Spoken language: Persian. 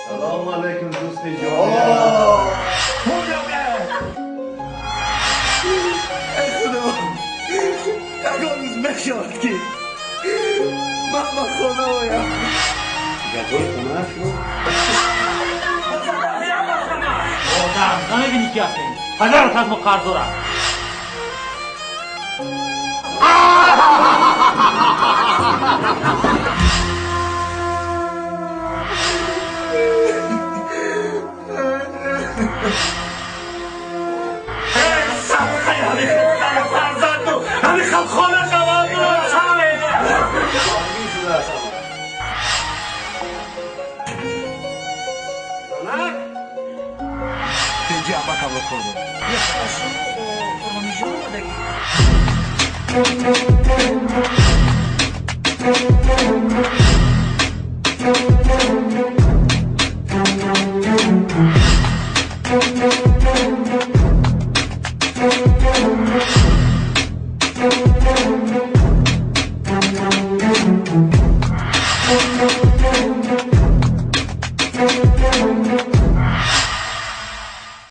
سلام علیکم دوست جان. روز بشاد که من خونه بایم گذاری خونه شو آدم نمیبینی که هستیم پدرت از ما قرض دارم همین خانه شما اینجا اما کم رو کرده یه خواستم قرمانی جان بودگی Thank you.